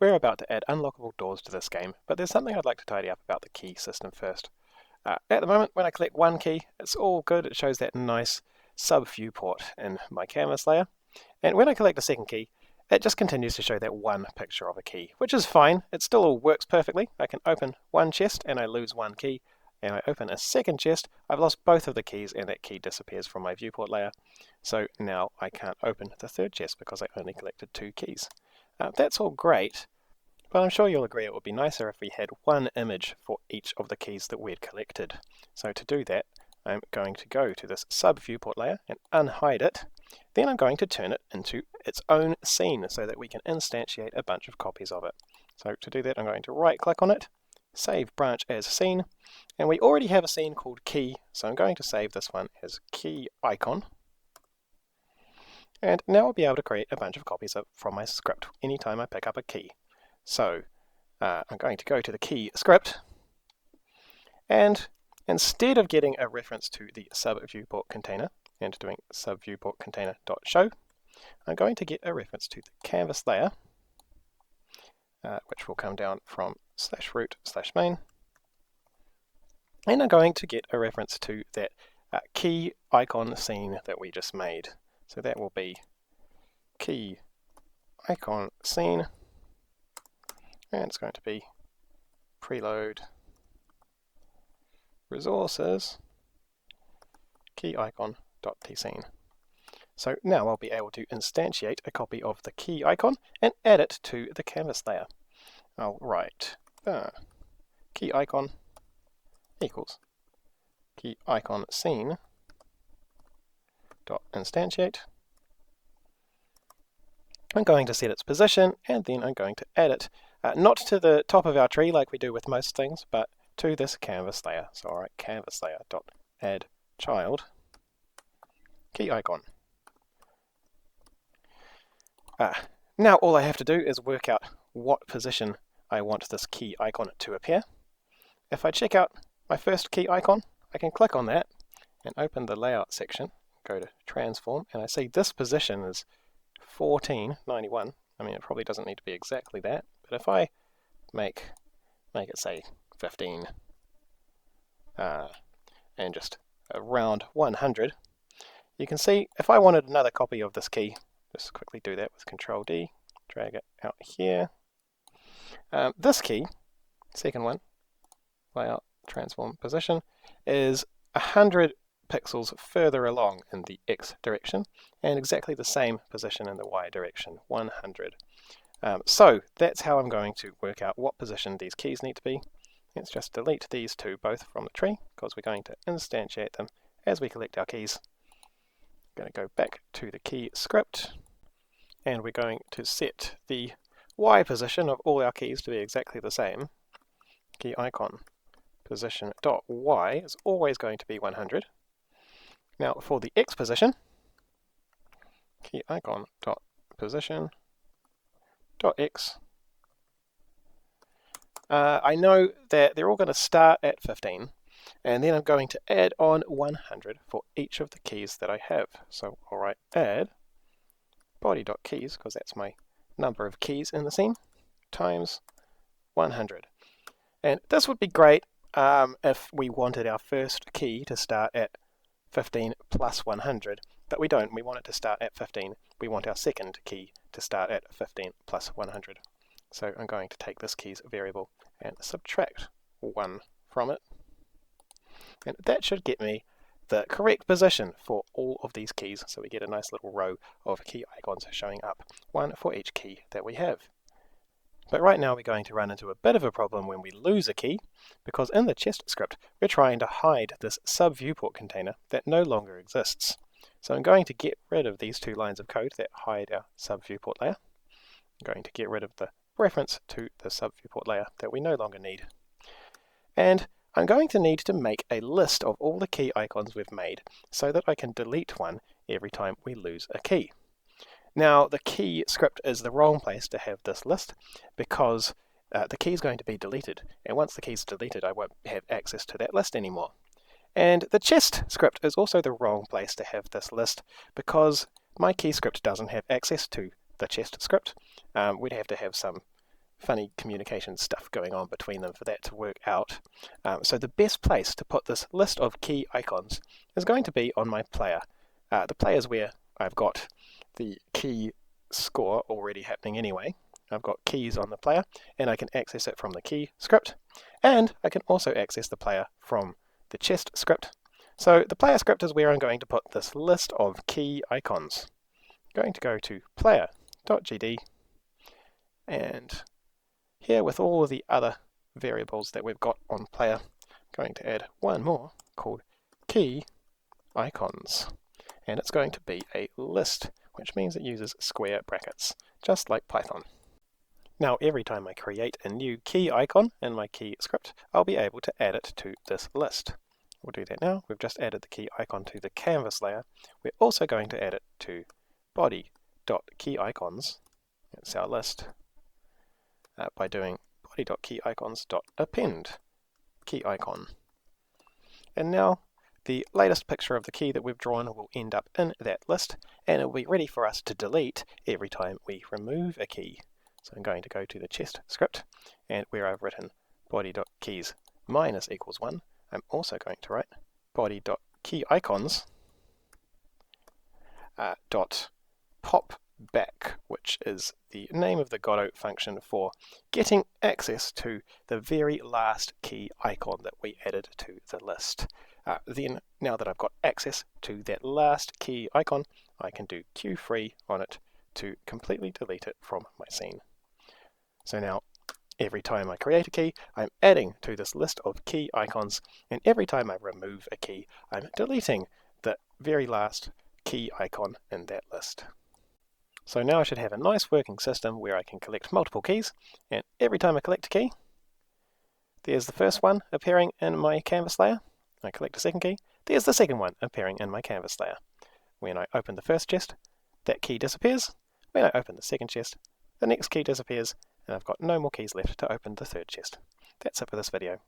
we're about to add unlockable doors to this game, but there's something I'd like to tidy up about the key system first. At the moment, when I collect one key, it's all good. It shows that nice sub-viewport in my canvas layer. And when I collect a second key, it just continues to show that one picture of a key, which is fine. It still all works perfectly. I can open one chest and I lose one key, and I open a second chest, I've lost both of the keys and that key disappears from my viewport layer. So now I can't open the third chest because I only collected two keys. That's all great, but I'm sure you'll agree it would be nicer if we had one image for each of the keys that we'd collected. So to do that, I'm going to go to this sub-viewport layer and unhide it. Then I'm going to turn it into its own scene so that we can instantiate a bunch of copies of it. So to do that, I'm going to right-click on it, save branch as scene, and we already have a scene called key, so I'm going to save this one as key icon. And now I'll be able to create a bunch of copies from my script anytime I pick up a key. So I'm going to go to the key script, and instead of getting a reference to the sub-viewport container and doing sub-viewport container.show, I'm going to get a reference to the canvas layer, which will come down from /root/main, and I'm going to get a reference to that key icon scene that we just made. So that will be key icon scene, and it's going to be preload resources key icon.tscene. So now I'll be able to instantiate a copy of the key icon and add it to the canvas layer. I'll write key icon equals key icon scene dot instantiate. I'm going to set its position, and then I'm going to add it not to the top of our tree like we do with most things, but to this canvas layer. So I'll write canvas layer dot add child key icon. Now all I have to do is work out what position I want this key icon to appear. If I check out my first key icon, I can click on that and open the layout section, go to transform, and I see this position is 1491. I mean, it probably doesn't need to be exactly that, but if I make it say 15 and just around 100, you can see if I wanted another copy of this key, just quickly do that with Control D, drag it out here. This key, second one, layout transform position, is 100 pixels further along in the X direction and exactly the same position in the Y direction, 100. So that's how I'm going to work out what position these keys need to be. Let's just delete these two both from the tree because we're going to instantiate them as we collect our keys. I'm going to go back to the key script, and we're going to set the Y position of all our keys to be exactly the same. Key icon position dot Y is always going to be 100. Now for the X position, key icon dot position dot X, I know that they're all going to start at 15, and then I'm going to add on 100 for each of the keys that I have. So I'll write add body.keys, because that's my number of keys in the scene, times 100. And this would be great if we wanted our first key to start at 15 plus 100, but we don't. We want it to start at 15. We want our second key to start at 15 plus 100. So I'm going to take this keys variable and subtract 1 from it. And that should get me the correct position for all of these keys. So we get a nice little row of key icons showing up, one for each key that we have. But right now we're going to run into a bit of a problem when we lose a key, because in the chest script we're trying to hide this sub-viewport container that no longer exists. So I'm going to get rid of these two lines of code that hide our sub-viewport layer. I'm going to get rid of the reference to the sub-viewport layer that we no longer need. And I'm going to need to make a list of all the key icons we've made so that I can delete one every time we lose a key. Now the key script is the wrong place to have this list because the key is going to be deleted, and once the key is deleted I won't have access to that list anymore. And the chest script is also the wrong place to have this list because my key script doesn't have access to the chest script. We'd have to have some funny communication stuff going on between them for that to work out. So the best place to put this list of key icons is going to be on my player. The player is where I've got the key score already happening anyway. I've got keys on the player, and I can access it from the key script, and I can also access the player from the chest script. So the player script is where I'm going to put this list of key icons. I'm going to go to player.gd, and here with all of the other variables that we've got on player, I'm going to add one more called key icons, and it's going to be a list, which means it uses square brackets, just like Python. Now every time I create a new key icon in my key script, I'll be able to add it to this list. We'll do that now. We've just added the key icon to the canvas layer. We're also going to add it to body.keyicons, that's our list, by doing body.keyicons.append key icon. And now the latest picture of the key that we've drawn will end up in that list, and it will be ready for us to delete every time we remove a key. So I'm going to go to the chest script, and where I've written body.keys minus equals 1, I'm also going to write body.keyicons dot popback, which is the name of the Godot function for getting access to the very last key icon that we added to the list. Then, now that I've got access to that last key icon, I can do QFree on it to completely delete it from my scene. So now, every time I create a key, I'm adding to this list of key icons, and every time I remove a key, I'm deleting the very last key icon in that list. So now I should have a nice working system where I can collect multiple keys, and every time I collect a key, there's the first one appearing in my canvas layer. I collect a second key, there's the second one appearing in my canvas layer. When I open the first chest, that key disappears. When I open the second chest, the next key disappears, and I've got no more keys left to open the third chest. That's it for this video.